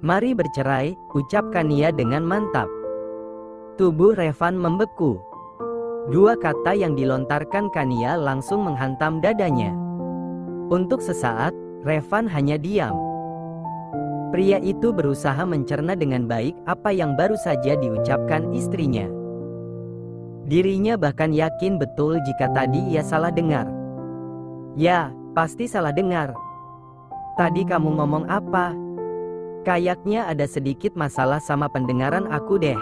Mari bercerai, ucap Kania dengan mantap. Tubuh Revan membeku. Dua kata yang dilontarkan Kania langsung menghantam dadanya. Untuk sesaat, Revan hanya diam. Pria itu berusaha mencerna dengan baik apa yang baru saja diucapkan istrinya. Dirinya bahkan yakin betul jika tadi ia salah dengar. Ya, pasti salah dengar. Tadi kamu ngomong apa? Kayaknya ada sedikit masalah sama pendengaran aku deh.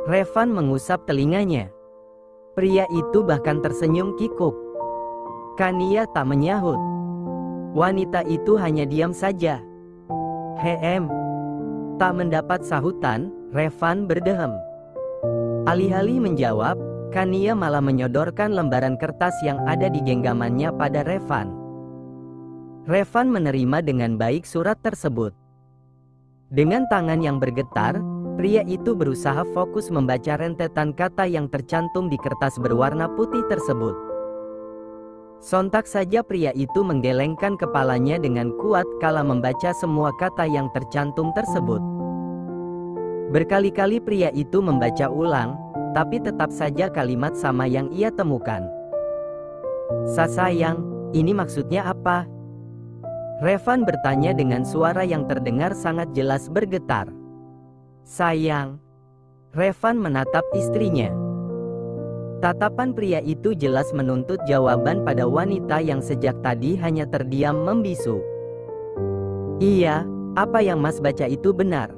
Revan mengusap telinganya. Pria itu bahkan tersenyum kikuk. Kania tak menyahut. Wanita itu hanya diam saja. Tak mendapat sahutan, Revan berdehem. Alih-alih menjawab, Kania malah menyodorkan lembaran kertas yang ada di genggamannya pada Revan. Revan menerima dengan baik surat tersebut. Dengan tangan yang bergetar, pria itu berusaha fokus membaca rentetan kata yang tercantum di kertas berwarna putih tersebut. Sontak saja pria itu menggelengkan kepalanya dengan kuat kala membaca semua kata yang tercantum tersebut. Berkali-kali pria itu membaca ulang, tapi tetap saja kalimat sama yang ia temukan. Sayang, ini maksudnya apa? Revan bertanya dengan suara yang terdengar sangat jelas bergetar. Sayang. Revan menatap istrinya. Tatapan pria itu jelas menuntut jawaban pada wanita yang sejak tadi hanya terdiam membisu. Iya, apa yang Mas baca itu benar.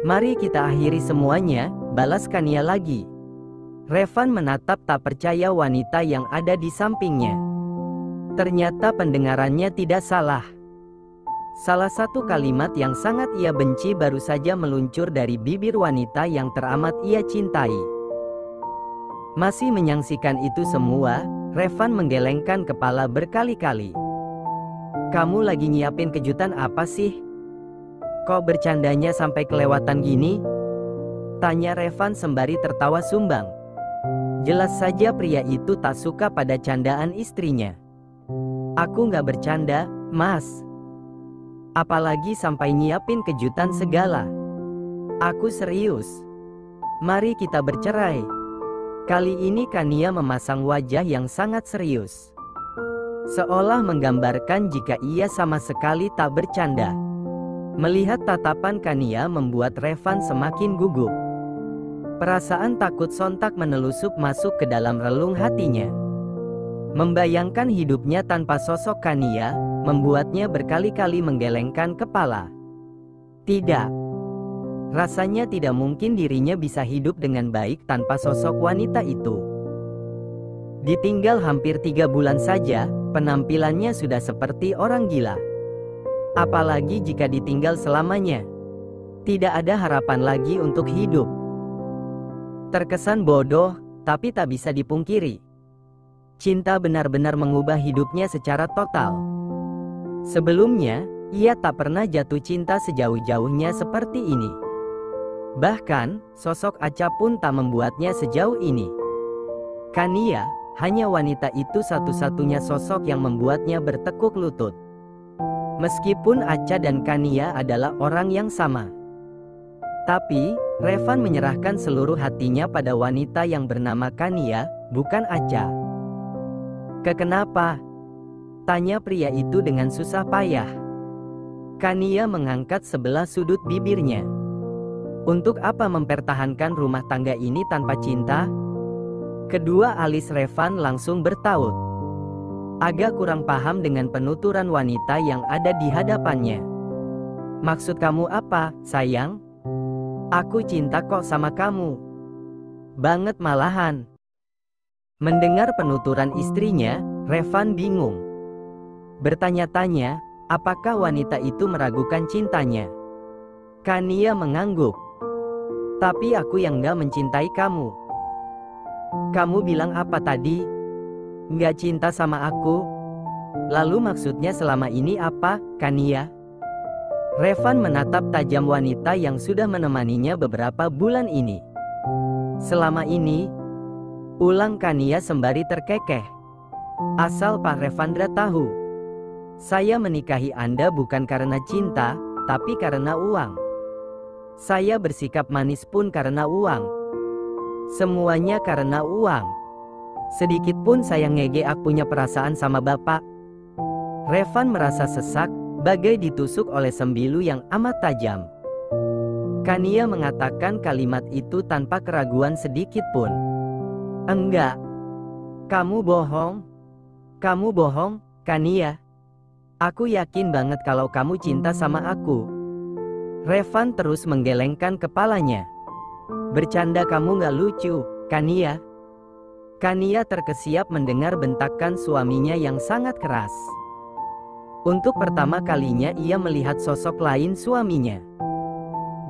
Mari kita akhiri semuanya, balas Kania lagi. Revan menatap tak percaya wanita yang ada di sampingnya. Ternyata pendengarannya tidak salah. Salah satu kalimat yang sangat ia benci baru saja meluncur dari bibir wanita yang teramat ia cintai. Masih menyaksikan itu semua, Revan menggelengkan kepala berkali-kali. Kamu lagi nyiapin kejutan apa sih? Kok bercandanya sampai kelewatan gini? Tanya Revan sembari tertawa sumbang. Jelas saja pria itu tak suka pada candaan istrinya. Aku nggak bercanda, Mas. Apalagi sampai nyiapin kejutan segala. Aku serius. Mari kita bercerai. Kali ini Kania memasang wajah yang sangat serius. Seolah menggambarkan jika ia sama sekali tak bercanda. Melihat tatapan Kania membuat Revan semakin gugup. Perasaan takut sontak menelusup masuk ke dalam relung hatinya. Membayangkan hidupnya tanpa sosok Kania, membuatnya berkali-kali menggelengkan kepala. Tidak. Rasanya tidak mungkin dirinya bisa hidup dengan baik tanpa sosok wanita itu. Ditinggal hampir 3 bulan saja, penampilannya sudah seperti orang gila. Apalagi jika ditinggal selamanya. Tidak ada harapan lagi untuk hidup. Terkesan bodoh, tapi tak bisa dipungkiri. Cinta benar-benar mengubah hidupnya secara total. Sebelumnya, ia tak pernah jatuh cinta sejauh-jauhnya seperti ini. Bahkan, sosok Aca pun tak membuatnya sejauh ini. Kania, hanya wanita itu satu-satunya sosok yang membuatnya bertekuk lutut. Meskipun Aca dan Kania adalah orang yang sama. Tapi, Revan menyerahkan seluruh hatinya pada wanita yang bernama Kania, bukan Aca. Kenapa? Tanya pria itu dengan susah payah. Kania mengangkat sebelah sudut bibirnya. Untuk apa mempertahankan rumah tangga ini tanpa cinta? Kedua alis Revan langsung bertaut. Agak kurang paham dengan penuturan wanita yang ada di hadapannya. Maksud kamu apa, sayang? Aku cinta kok sama kamu. Banget malahan. Mendengar penuturan istrinya, Revan bingung. Bertanya-tanya, apakah wanita itu meragukan cintanya? Kania mengangguk. Tapi aku yang gak mencintai kamu. Kamu bilang apa tadi? Gak cinta sama aku? Lalu maksudnya selama ini apa, Kania? Revan menatap tajam wanita yang sudah menemaninya beberapa bulan ini. Selama ini, ulang Kania sembari terkekeh. Asal Pak Revandra tahu. Saya menikahi Anda bukan karena cinta, tapi karena uang. Saya bersikap manis pun karena uang. Semuanya karena uang. Sedikit pun saya ngegek punya perasaan sama Bapak. Revan merasa sesak, bagai ditusuk oleh sembilu yang amat tajam. Kania mengatakan kalimat itu tanpa keraguan sedikit pun. Enggak. Kamu bohong. Kamu bohong, Kania. Aku yakin banget kalau kamu cinta sama aku. Revan terus menggelengkan kepalanya. Bercanda kamu gak lucu, Kania. Kania terkesiap mendengar bentakan suaminya yang sangat keras. Untuk pertama kalinya ia melihat sosok lain suaminya.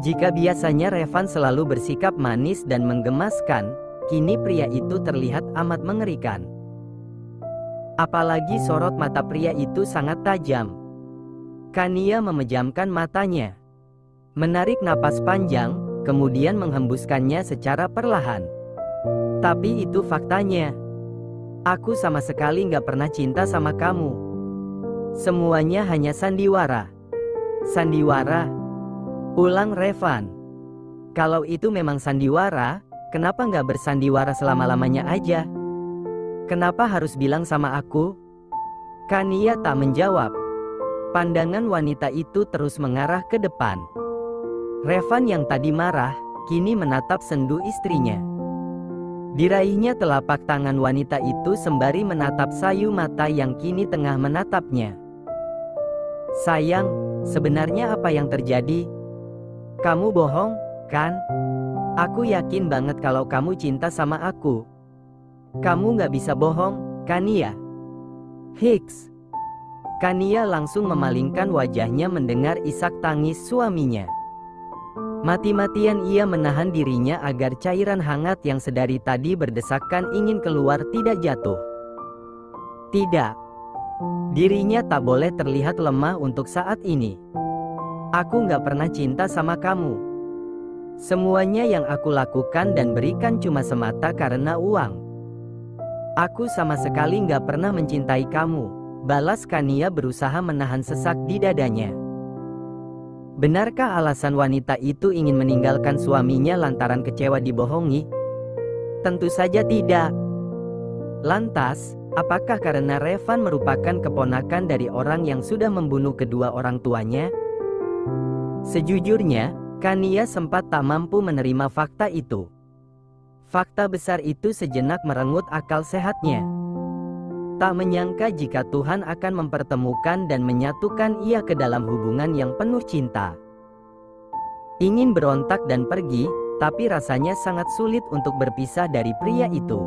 Jika biasanya Revan selalu bersikap manis dan menggemaskan, kini pria itu terlihat amat mengerikan. Apalagi sorot mata pria itu sangat tajam. Kania memejamkan matanya, menarik napas panjang, kemudian menghembuskannya secara perlahan. Tapi itu faktanya. Aku sama sekali gak pernah cinta sama kamu. Semuanya hanya sandiwara. Sandiwara? Ulang Revan. Kalau itu memang sandiwara, kenapa gak bersandiwara selama-lamanya aja? Kenapa harus bilang sama aku? Kania tak menjawab. Pandangan wanita itu terus mengarah ke depan. Revan yang tadi marah, kini menatap sendu istrinya. Diraihnya telapak tangan wanita itu sembari menatap sayu mata yang kini tengah menatapnya. Sayang, sebenarnya apa yang terjadi? Kamu bohong, kan? Aku yakin banget kalau kamu cinta sama aku. Kamu gak bisa bohong, Kania. Hiks. Kania langsung memalingkan wajahnya mendengar isak tangis suaminya. Mati-matian ia menahan dirinya agar cairan hangat yang sedari tadi berdesakan ingin keluar tidak jatuh. Tidak. Dirinya tak boleh terlihat lemah untuk saat ini. Aku gak pernah cinta sama kamu. Semuanya yang aku lakukan dan berikan cuma semata karena uang. Aku sama sekali gak pernah mencintai kamu, balas Kania berusaha menahan sesak di dadanya. Benarkah alasan wanita itu ingin meninggalkan suaminya lantaran kecewa dibohongi? Tentu saja tidak. Lantas, apakah karena Revan merupakan keponakan dari orang yang sudah membunuh kedua orang tuanya? Sejujurnya, Kania sempat tak mampu menerima fakta itu. Fakta besar itu sejenak merenggut akal sehatnya. Tak menyangka jika Tuhan akan mempertemukan dan menyatukan ia ke dalam hubungan yang penuh cinta. Ingin berontak dan pergi, tapi rasanya sangat sulit untuk berpisah dari pria itu.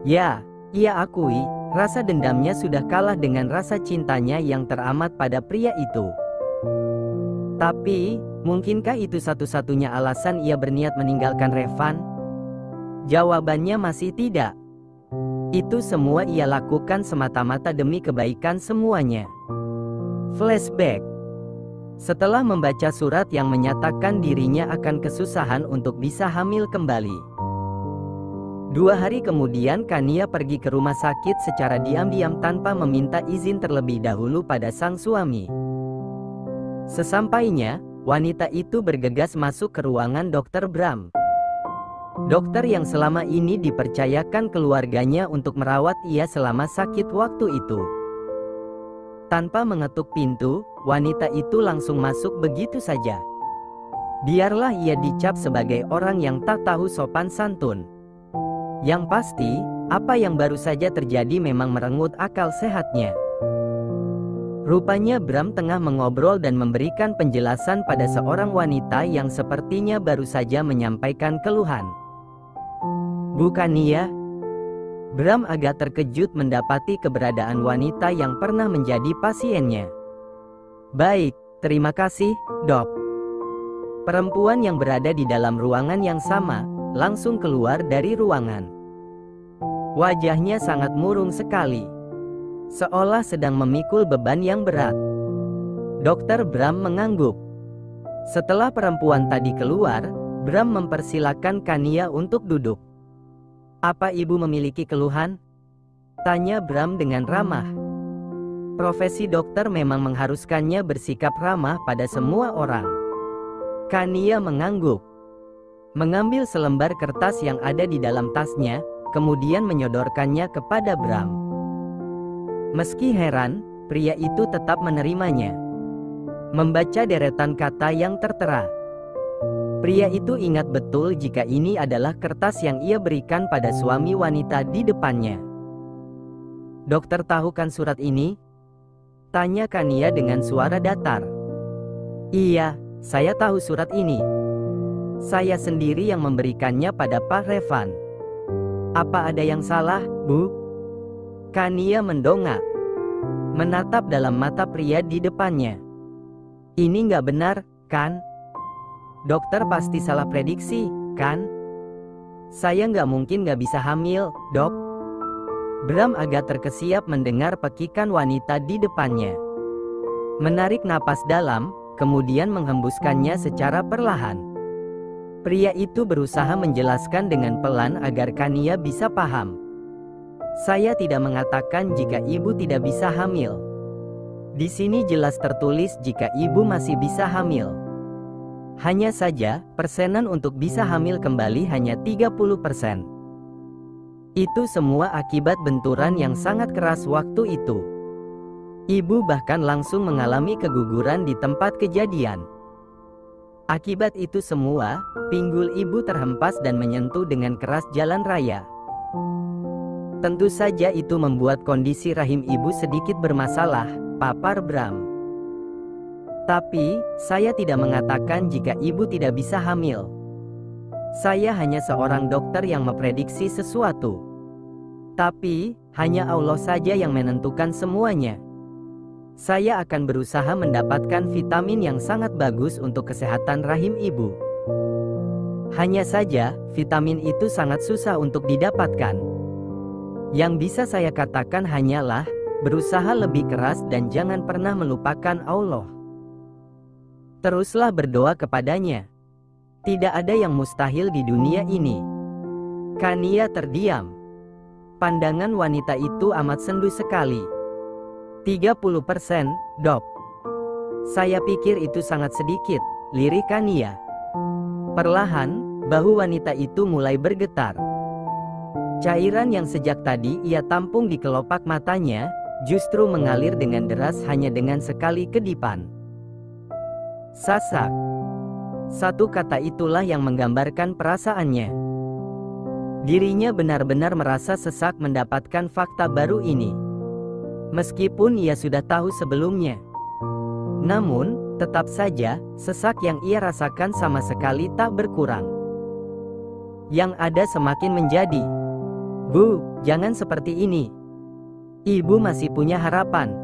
Ya, ia akui, rasa dendamnya sudah kalah dengan rasa cintanya yang teramat pada pria itu. Tapi, mungkinkah itu satu-satunya alasan ia berniat meninggalkan Revan? Jawabannya masih tidak. Itu semua ia lakukan semata-mata demi kebaikan semuanya. Flashback. Setelah membaca surat yang menyatakan dirinya akan kesusahan untuk bisa hamil kembali. 2 hari kemudian Kania pergi ke rumah sakit secara diam-diam tanpa meminta izin terlebih dahulu pada sang suami. Sesampainya, wanita itu bergegas masuk ke ruangan Dr. Bram. Dokter yang selama ini dipercayakan keluarganya untuk merawat ia selama sakit waktu itu. Tanpa mengetuk pintu, wanita itu langsung masuk begitu saja. Biarlah ia dicap sebagai orang yang tak tahu sopan santun. Yang pasti, apa yang baru saja terjadi memang merenggut akal sehatnya. Rupanya Bram tengah mengobrol dan memberikan penjelasan pada seorang wanita yang sepertinya baru saja menyampaikan keluhan. Bukan iya? Bram agak terkejut mendapati keberadaan wanita yang pernah menjadi pasiennya. Baik, terima kasih, Dok. Perempuan yang berada di dalam ruangan yang sama, langsung keluar dari ruangan. Wajahnya sangat murung sekali. Seolah sedang memikul beban yang berat. Dokter Bram mengangguk. Setelah perempuan tadi keluar, Bram mempersilakan Kania untuk duduk. Apa ibu memiliki keluhan? Tanya Bram dengan ramah. Profesi dokter memang mengharuskannya bersikap ramah pada semua orang. Kania mengangguk, mengambil selembar kertas yang ada di dalam tasnya, kemudian menyodorkannya kepada Bram. Meski heran, pria itu tetap menerimanya. Membaca deretan kata yang tertera. Pria itu ingat betul jika ini adalah kertas yang ia berikan pada suami wanita di depannya. "Dokter tahu kan surat ini?" tanya Kania dengan suara datar. "Iya, saya tahu surat ini. Saya sendiri yang memberikannya pada Pak Revan. Apa ada yang salah, Bu?" Kania mendongak, menatap dalam mata pria di depannya. "Ini nggak benar, kan? Dokter pasti salah prediksi, kan? Saya nggak mungkin nggak bisa hamil, Dok." Bram agak terkesiap mendengar pekikan wanita di depannya. Menarik napas dalam, kemudian menghembuskannya secara perlahan. Pria itu berusaha menjelaskan dengan pelan agar Kania bisa paham. "Saya tidak mengatakan jika ibu tidak bisa hamil. Di sini jelas tertulis jika ibu masih bisa hamil. Hanya saja, persenan untuk bisa hamil kembali hanya 30%. Itu semua akibat benturan yang sangat keras waktu itu. Ibu bahkan langsung mengalami keguguran di tempat kejadian. Akibat itu semua, pinggul ibu terhempas dan menyentuh dengan keras jalan raya. Tentu saja itu membuat kondisi rahim ibu sedikit bermasalah," papar Bram. "Tapi, saya tidak mengatakan jika ibu tidak bisa hamil. Saya hanya seorang dokter yang memprediksi sesuatu. Tapi, hanya Allah saja yang menentukan semuanya. Saya akan berusaha mendapatkan vitamin yang sangat bagus untuk kesehatan rahim ibu. Hanya saja, vitamin itu sangat susah untuk didapatkan. Yang bisa saya katakan hanyalah, berusaha lebih keras dan jangan pernah melupakan Allah. Teruslah berdoa kepadanya. Tidak ada yang mustahil di dunia ini." Kania terdiam. Pandangan wanita itu amat sendu sekali. 30%, Dok. Saya pikir itu sangat sedikit, lirik Kania. Perlahan, bahu wanita itu mulai bergetar. Cairan yang sejak tadi ia tampung di kelopak matanya, justru mengalir dengan deras hanya dengan sekali kedipan. "Sasak." Satu kata itulah yang menggambarkan perasaannya. Dirinya benar-benar merasa sesak mendapatkan fakta baru ini. Meskipun ia sudah tahu sebelumnya. Namun, tetap saja, sesak yang ia rasakan sama sekali tak berkurang. Yang ada semakin menjadi. "Bu, jangan seperti ini. Ibu masih punya harapan.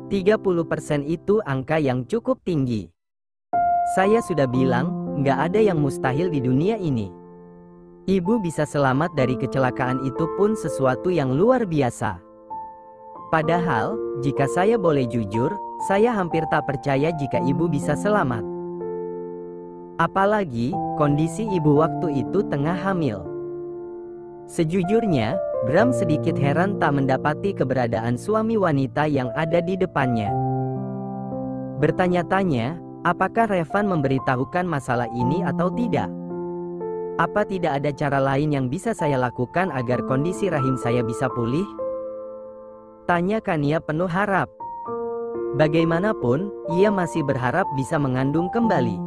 30% itu angka yang cukup tinggi. Saya sudah bilang, nggak ada yang mustahil di dunia ini. Ibu bisa selamat dari kecelakaan itu pun sesuatu yang luar biasa. Padahal, jika saya boleh jujur, saya hampir tak percaya jika ibu bisa selamat. Apalagi, kondisi ibu waktu itu tengah hamil." Sejujurnya, Bram sedikit heran tak mendapati keberadaan suami wanita yang ada di depannya. Bertanya-tanya, apakah Revan memberitahukan masalah ini atau tidak? Apa tidak ada cara lain yang bisa saya lakukan agar kondisi rahim saya bisa pulih? Tanya Kania penuh harap. Bagaimanapun, ia masih berharap bisa mengandung kembali.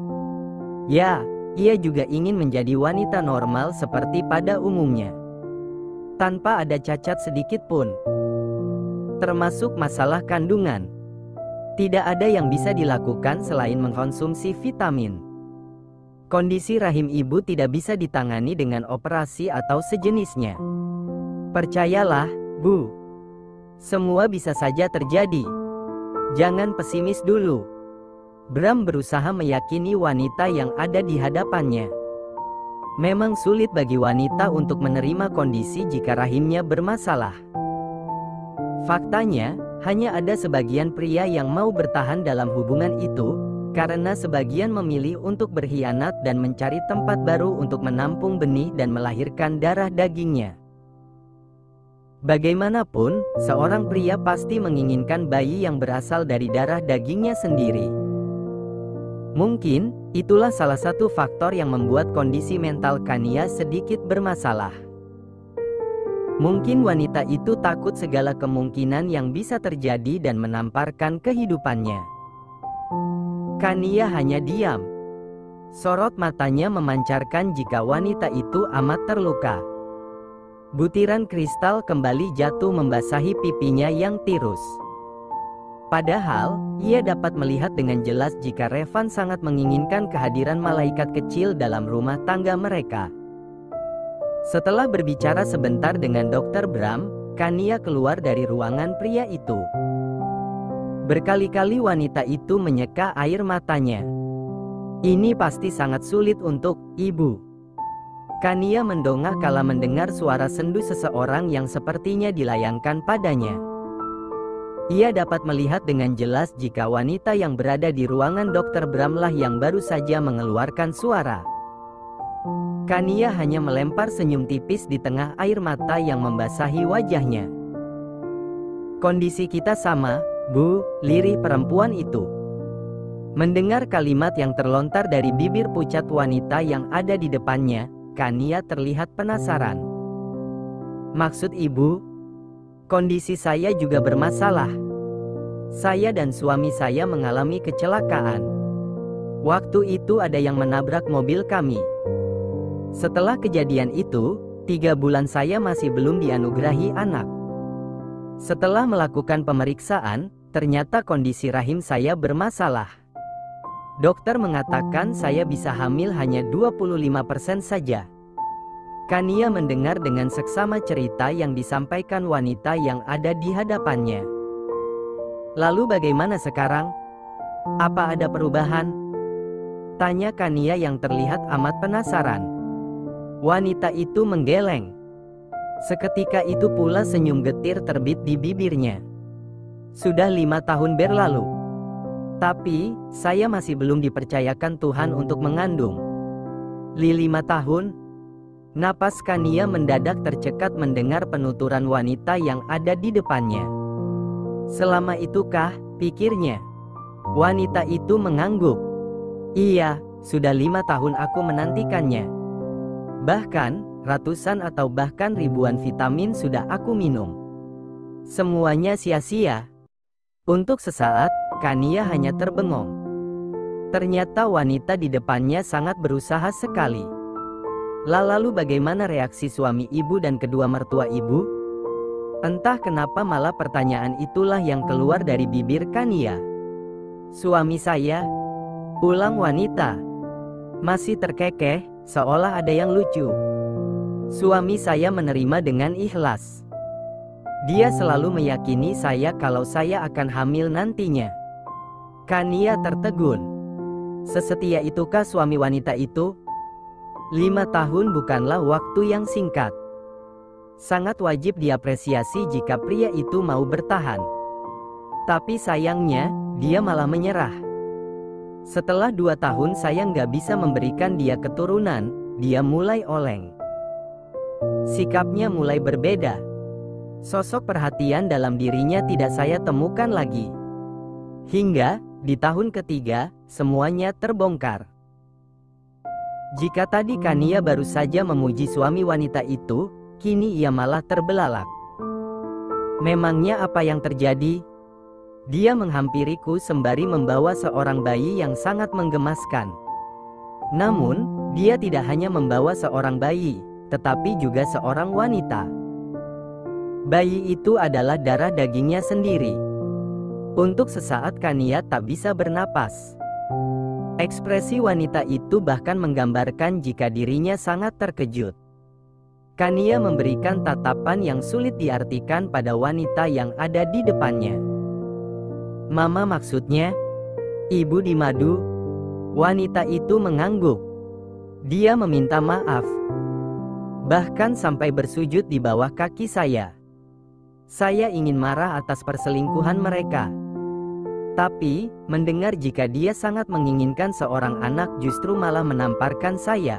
Ya, ia juga ingin menjadi wanita normal seperti pada umumnya. Tanpa ada cacat sedikit pun. Termasuk masalah kandungan. Tidak ada yang bisa dilakukan selain mengkonsumsi vitamin. Kondisi rahim ibu tidak bisa ditangani dengan operasi atau sejenisnya. Percayalah, Bu. Semua bisa saja terjadi. Jangan pesimis dulu. Bram berusaha meyakini wanita yang ada di hadapannya. Memang sulit bagi wanita untuk menerima kondisi jika rahimnya bermasalah. Faktanya, hanya ada sebagian pria yang mau bertahan dalam hubungan itu, karena sebagian memilih untuk berkhianat dan mencari tempat baru untuk menampung benih dan melahirkan darah dagingnya. Bagaimanapun, seorang pria pasti menginginkan bayi yang berasal dari darah dagingnya sendiri. Mungkin, itulah salah satu faktor yang membuat kondisi mental Kania sedikit bermasalah. Mungkin wanita itu takut segala kemungkinan yang bisa terjadi dan menamparkan kehidupannya. Kania hanya diam. Sorot matanya memancarkan jika wanita itu amat terluka. Butiran kristal kembali jatuh membasahi pipinya yang tirus. Padahal, ia dapat melihat dengan jelas jika Revan sangat menginginkan kehadiran malaikat kecil dalam rumah tangga mereka. Setelah berbicara sebentar dengan Dr. Bram, Kania keluar dari ruangan pria itu. Berkali-kali wanita itu menyeka air matanya. Ini pasti sangat sulit untuk ibu. Kania mendongak kala mendengar suara sendu seseorang yang sepertinya dilayangkan padanya. Ia dapat melihat dengan jelas jika wanita yang berada di ruangan Dr. Bram lah yang baru saja mengeluarkan suara. Kania hanya melempar senyum tipis di tengah air mata yang membasahi wajahnya. "Kondisi kita sama, Bu," lirih perempuan itu. Mendengar kalimat yang terlontar dari bibir pucat wanita yang ada di depannya, Kania terlihat penasaran. "Maksud ibu? Kondisi saya juga bermasalah. Saya dan suami saya mengalami kecelakaan. Waktu itu ada yang menabrak mobil kami. Setelah kejadian itu, 3 bulan saya masih belum dianugerahi anak. Setelah melakukan pemeriksaan, ternyata kondisi rahim saya bermasalah. Dokter mengatakan saya bisa hamil hanya 25% saja." Kania mendengar dengan seksama cerita yang disampaikan wanita yang ada di hadapannya. "Lalu bagaimana sekarang? Apa ada perubahan?" tanya Kania yang terlihat amat penasaran. Wanita itu menggeleng. Seketika itu pula senyum getir terbit di bibirnya. "Sudah 5 tahun berlalu. Tapi, saya masih belum dipercayakan Tuhan untuk mengandung." 5 tahun? Napas Kania mendadak tercekat mendengar penuturan wanita yang ada di depannya. "Selama itukah?" pikirnya. Wanita itu mengangguk. "Iya, sudah 5 tahun aku menantikannya. Bahkan, ratusan atau bahkan ribuan vitamin sudah aku minum. Semuanya sia-sia." Untuk sesaat, Kania hanya terbengong. Ternyata wanita di depannya sangat berusaha sekali. Lalu bagaimana reaksi suami ibu dan kedua mertua ibu? Entah kenapa malah pertanyaan itulah yang keluar dari bibir Kania. "Suami saya?" ulang wanita. Masih terkekeh, seolah ada yang lucu. "Suami saya menerima dengan ikhlas. Dia selalu meyakini saya kalau saya akan hamil nantinya." Kania tertegun. Sesetia itukah suami wanita itu? 5 tahun bukanlah waktu yang singkat. Sangat wajib diapresiasi jika pria itu mau bertahan. Tapi sayangnya, dia malah menyerah. "Setelah 2 tahun saya nggak bisa memberikan dia keturunan," dia mulai oleng. Sikapnya mulai berbeda. Sosok perhatian dalam dirinya tidak saya temukan lagi. Hingga, di tahun ketiga, semuanya terbongkar. Jika tadi Kania baru saja memuji suami wanita itu, kini ia malah terbelalak. "Memangnya apa yang terjadi?" Dia menghampiriku sembari membawa seorang bayi yang sangat menggemaskan. Namun, dia tidak hanya membawa seorang bayi, tetapi juga seorang wanita. Bayi itu adalah darah dagingnya sendiri. Untuk sesaat Kania tak bisa bernapas. Ekspresi wanita itu bahkan menggambarkan jika dirinya sangat terkejut. Kania memberikan tatapan yang sulit diartikan pada wanita yang ada di depannya. "Mama maksudnya? Ibu di madu?" Wanita itu mengangguk. Dia meminta maaf. Bahkan sampai bersujud di bawah kaki saya. Saya ingin marah atas perselingkuhan mereka. Tapi, mendengar jika dia sangat menginginkan seorang anak justru malah menamparkan saya.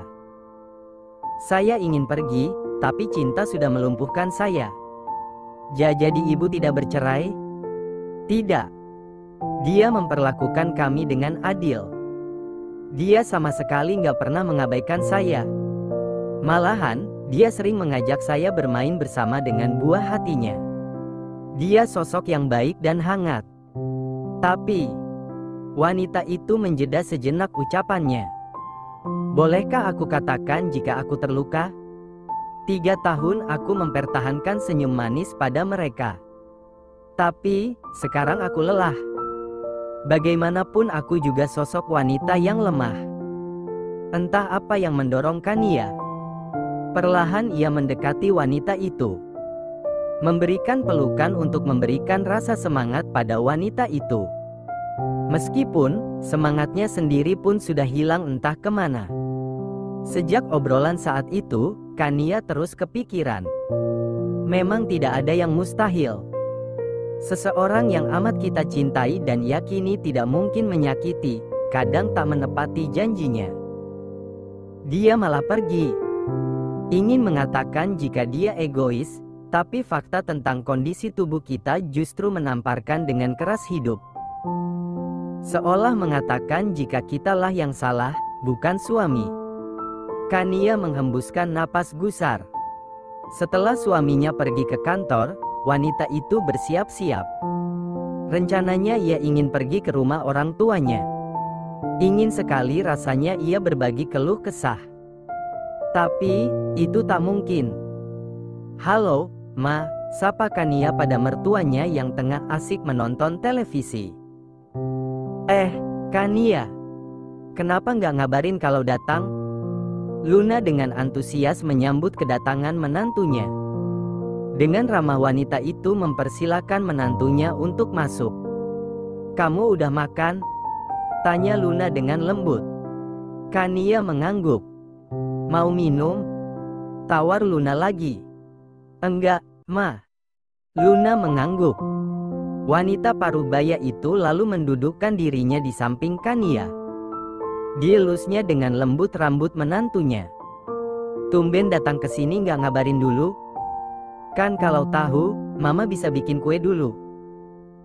Saya ingin pergi, tapi cinta sudah melumpuhkan saya. Jadi ibu tidak bercerai? Tidak. Dia memperlakukan kami dengan adil. Dia sama sekali nggak pernah mengabaikan saya. Malahan, dia sering mengajak saya bermain bersama dengan buah hatinya. Dia sosok yang baik dan hangat. Tapi, wanita itu menjeda sejenak ucapannya. Bolehkah aku katakan jika aku terluka? 3 tahun aku mempertahankan senyum manis pada mereka. Tapi, sekarang aku lelah. Bagaimanapun aku juga sosok wanita yang lemah. Entah apa yang mendorong Kania. Perlahan ia mendekati wanita itu. Memberikan pelukan untuk memberikan rasa semangat pada wanita itu. Meskipun, semangatnya sendiri pun sudah hilang entah kemana. Sejak obrolan saat itu, Kania terus kepikiran. Memang tidak ada yang mustahil. Seseorang yang amat kita cintai dan yakini tidak mungkin menyakiti, kadang tak menepati janjinya. Dia malah pergi. Ingin mengatakan jika dia egois, tapi fakta tentang kondisi tubuh kita justru menamparkan dengan keras hidup. Seolah mengatakan jika kitalah yang salah, bukan suami. Kania menghembuskan napas gusar. Setelah suaminya pergi ke kantor, wanita itu bersiap-siap. Rencananya ia ingin pergi ke rumah orang tuanya. Ingin sekali rasanya ia berbagi keluh kesah. Tapi, itu tak mungkin. "Halo, Ma," sapa Kania pada mertuanya yang tengah asik menonton televisi. Kania, kenapa nggak ngabarin kalau datang?" Luna dengan antusias menyambut kedatangan menantunya. Dengan ramah wanita itu mempersilakan menantunya untuk masuk. "Kamu udah makan?" tanya Luna dengan lembut. Kania mengangguk. "Mau minum?" tawar Luna lagi. "Enggak, Ma." Luna mengangguk. Wanita parubaya itu lalu mendudukkan dirinya di samping Kania. Dielusnya dengan lembut rambut menantunya. "Tumben datang ke sini nggak ngabarin dulu? Kan kalau tahu, Mama bisa bikin kue dulu."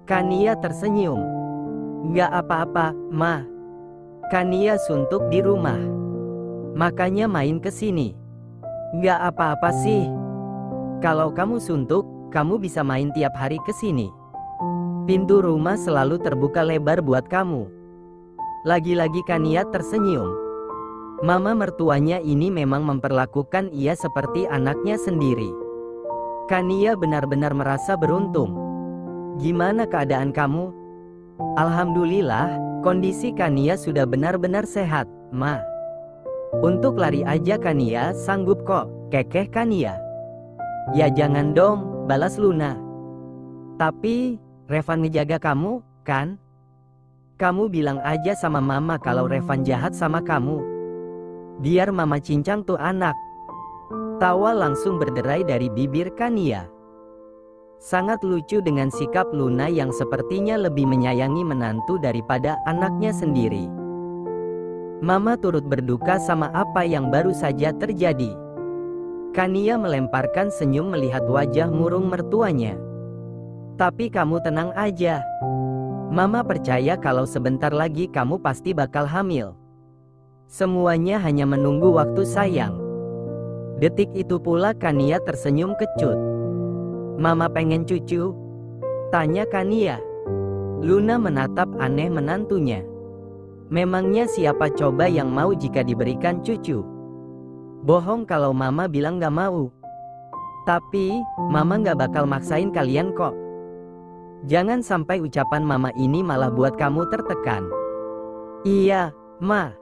Kania tersenyum. "Nggak apa-apa, Ma. Kania suntuk di rumah. Makanya main ke sini." "Nggak apa-apa sih. Kalau kamu suntuk, kamu bisa main tiap hari ke sini. Pintu rumah selalu terbuka lebar buat kamu." Lagi-lagi Kania tersenyum. Mama mertuanya ini memang memperlakukan ia seperti anaknya sendiri. Kania benar-benar merasa beruntung. "Gimana keadaan kamu?" "Alhamdulillah, kondisi Kania sudah benar-benar sehat, Ma." "Untuk lari aja Kania sanggup kok," kekeh Kania. "Ya jangan dong," balas Luna. "Tapi, Revan ngejaga kamu, kan? Kamu bilang aja sama Mama kalau Revan jahat sama kamu. Biar Mama cincang tuh anak." Tawa langsung berderai dari bibir Kania. Sangat lucu dengan sikap Luna yang sepertinya lebih menyayangi menantu daripada anaknya sendiri. Mama turut berduka sama apa yang baru saja terjadi. Kania melemparkan senyum melihat wajah murung mertuanya. "Tapi kamu tenang aja. Mama percaya kalau sebentar lagi kamu pasti bakal hamil. Semuanya hanya menunggu waktu sayang." Detik itu pula Kania tersenyum kecut. "Mama pengen cucu?" tanya Kania. Luna menatap aneh menantunya. Memangnya siapa coba yang mau jika diberikan cucu? Bohong kalau Mama bilang gak mau. Tapi, Mama gak bakal maksain kalian kok. Jangan sampai ucapan Mama ini malah buat kamu tertekan. "Iya, Ma."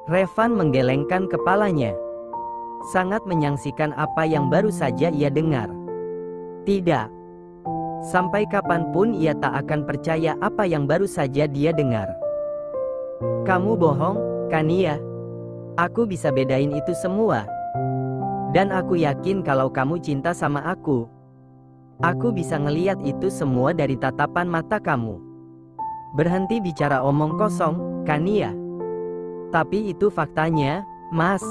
Revan menggelengkan kepalanya. Sangat menyaksikan apa yang baru saja ia dengar. Tidak. Sampai kapanpun ia tak akan percaya apa yang baru saja dia dengar. "Kamu bohong, Kania. Aku bisa bedain itu semua. Dan aku yakin kalau kamu cinta sama aku. Aku bisa ngeliat itu semua dari tatapan mata kamu." "Berhenti bicara omong kosong, Kania. Tapi itu faktanya, Mas,"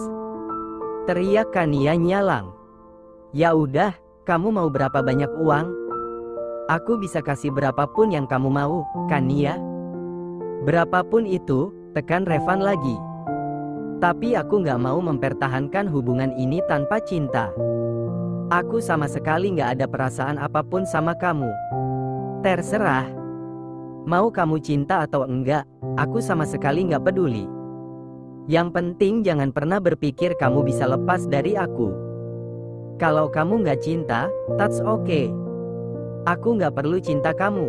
teriak Kania nyalang. "Ya udah, Kamu mau berapa banyak uang? Aku bisa kasih berapapun yang kamu mau, Kania. Berapapun itu, tekan Revan lagi. Tapi aku nggak mau mempertahankan hubungan ini tanpa cinta. Aku sama sekali nggak ada perasaan apapun sama kamu. Terserah. Mau kamu cinta atau enggak, aku sama sekali nggak peduli. Yang penting jangan pernah berpikir kamu bisa lepas dari aku. Kalau kamu nggak cinta, that's okay. Aku nggak perlu cinta kamu.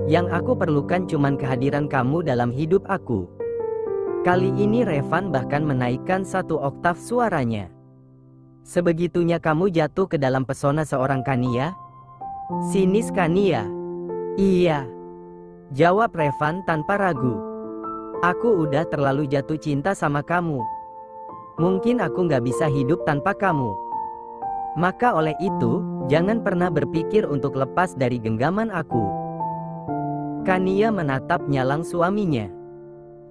Yang aku perlukan cuman kehadiran kamu dalam hidup aku. Kali ini Revan bahkan menaikkan 1 oktav suaranya. Sebegitunya kamu jatuh ke dalam pesona seorang Kania? Sinis Kania. Iya. Jawab Revan tanpa ragu. Aku udah terlalu jatuh cinta sama kamu. Mungkin aku nggak bisa hidup tanpa kamu. Maka oleh itu, jangan pernah berpikir untuk lepas dari genggaman aku. Kania menatap nyalang suaminya.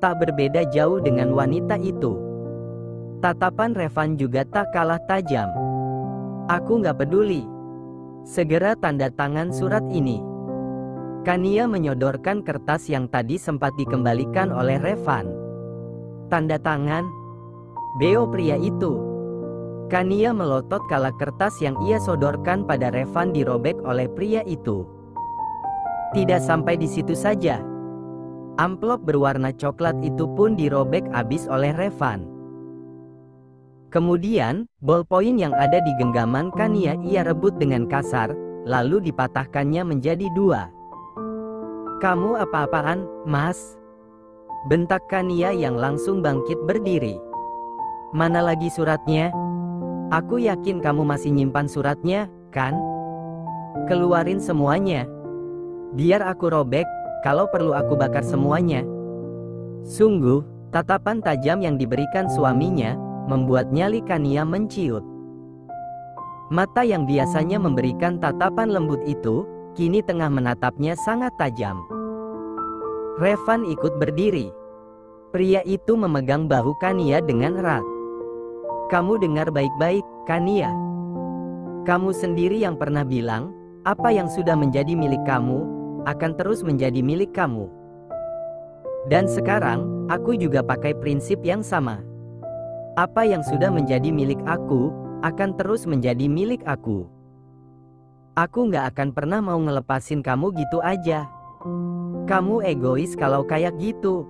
Tak berbeda jauh dengan wanita itu. Tatapan Revan juga tak kalah tajam. Aku nggak peduli. Segera tanda tangan surat ini. Kania menyodorkan kertas yang tadi sempat dikembalikan oleh Revan. Tanda tangan. Beo pria itu. Kania melotot kala kertas yang ia sodorkan pada Revan dirobek oleh pria itu. Tidak sampai di situ saja. Amplop berwarna coklat itu pun dirobek habis oleh Revan. Kemudian, bolpoin yang ada di genggaman Kania ia rebut dengan kasar, lalu dipatahkannya menjadi 2. Kamu apa-apaan, Mas? Bentak Kania yang langsung bangkit berdiri. Mana lagi suratnya? Aku yakin kamu masih nyimpan suratnya, kan? Keluarin semuanya. Biar aku robek, kalau perlu aku bakar semuanya. Sungguh, tatapan tajam yang diberikan suaminya membuat nyali Kania menciut. Mata yang biasanya memberikan tatapan lembut itu, kini tengah menatapnya sangat tajam. Revan ikut berdiri. Pria itu memegang bahu Kania dengan erat. Kamu dengar baik-baik, Kania. Kamu sendiri yang pernah bilang, apa yang sudah menjadi milik kamu, akan terus menjadi milik kamu. Dan sekarang, aku juga pakai prinsip yang sama. Apa yang sudah menjadi milik aku, akan terus menjadi milik aku. Aku nggak akan pernah mau ngelepasin kamu gitu aja. Kamu egois kalau kayak gitu.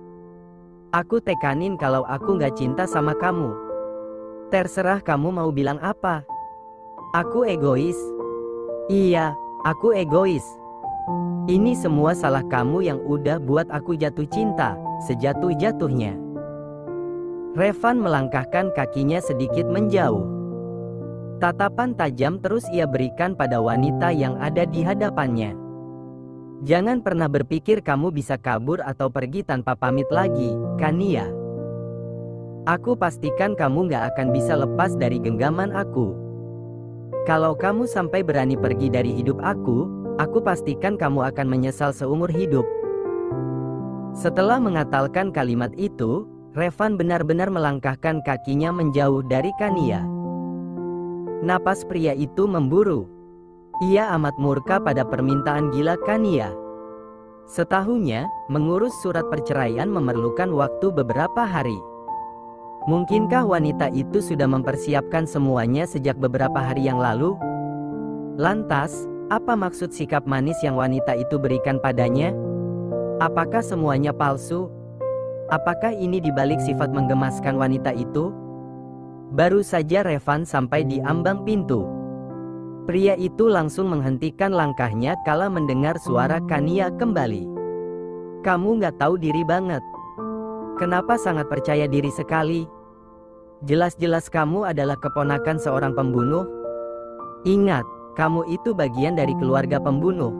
Aku tekanin kalau aku nggak cinta sama kamu. Terserah kamu mau bilang apa. Aku egois. Iya, aku egois. Ini semua salah kamu yang udah buat aku jatuh cinta, sejatuh-jatuhnya. Revan melangkahkan kakinya sedikit menjauh. Tatapan tajam terus ia berikan pada wanita yang ada di hadapannya. Jangan pernah berpikir kamu bisa kabur atau pergi tanpa pamit lagi, Kania. Aku pastikan kamu gak akan bisa lepas dari genggaman aku. Kalau kamu sampai berani pergi dari hidup aku pastikan kamu akan menyesal seumur hidup. Setelah mengatakan kalimat itu, Revan benar-benar melangkahkan kakinya menjauh dari Kania. Napas pria itu memburu. Ia amat murka pada permintaan gila Kania. Setahunya, mengurus surat perceraian memerlukan waktu beberapa hari. Mungkinkah wanita itu sudah mempersiapkan semuanya sejak beberapa hari yang lalu? Lantas, apa maksud sikap manis yang wanita itu berikan padanya? Apakah semuanya palsu? Apakah ini dibalik sifat menggemaskan wanita itu? Baru saja Revan sampai di ambang pintu. Pria itu langsung menghentikan langkahnya kala mendengar suara Kania kembali. Kamu nggak tahu diri banget. Kenapa sangat percaya diri sekali? Jelas-jelas kamu adalah keponakan seorang pembunuh. Ingat, kamu itu bagian dari keluarga pembunuh.